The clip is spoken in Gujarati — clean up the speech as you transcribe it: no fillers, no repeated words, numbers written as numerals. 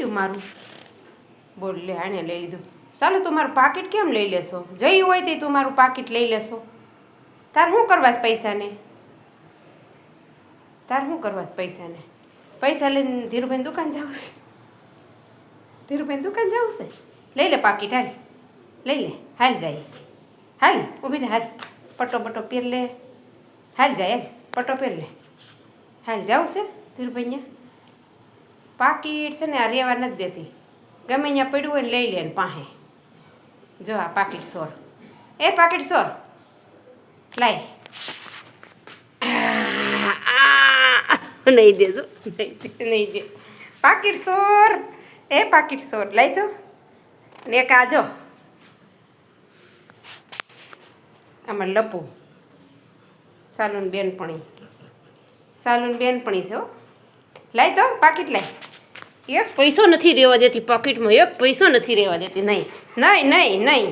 ગયું મારું બોલ લે આને લઈ લીધું ચાલો તું મારું પાકીટ કેમ લઈ લેશો જઈ હોય તે તું મારું પાકીટ લઈ લેશો તાર શું કરવા છે પૈસાને તાર શું કરવા છે પૈસાને પૈસા લઈને ધીરુભાઈ દુકાન જવું છે ધીરુભાઈ દુકાન જવું છે લઈ લે પાકીટ હાલ લઈ લે હાલ જાય હાલ ઊભી હાલ પટ્ટો બટ્ટો પહેર લે હાલ જાય હાલ પટ્ટો પહેર લે હાલ જાવું છે ધીરુભાઈ પાકીટ છે ને આ રેવા નથી દેતી ગમે ત્યાં પડ્યું હોય ને લઈ લે ને પાસે જો આ પાકીટ સોર એ પાકીટ સોર લાય નહીં દેજો નહીં દે પાકીટ સોર એ પાકીટ સોર લઈ તો ને એક આજો આમાં લપુ સાલુન બેનપણી છે હો લાય તો પાકીટ લાય એક પૈસો નથી રહેવા દેતી પાકીટમાં એક પૈસો નથી રહેવા દેતી નહીં નહીં નહીં નહીં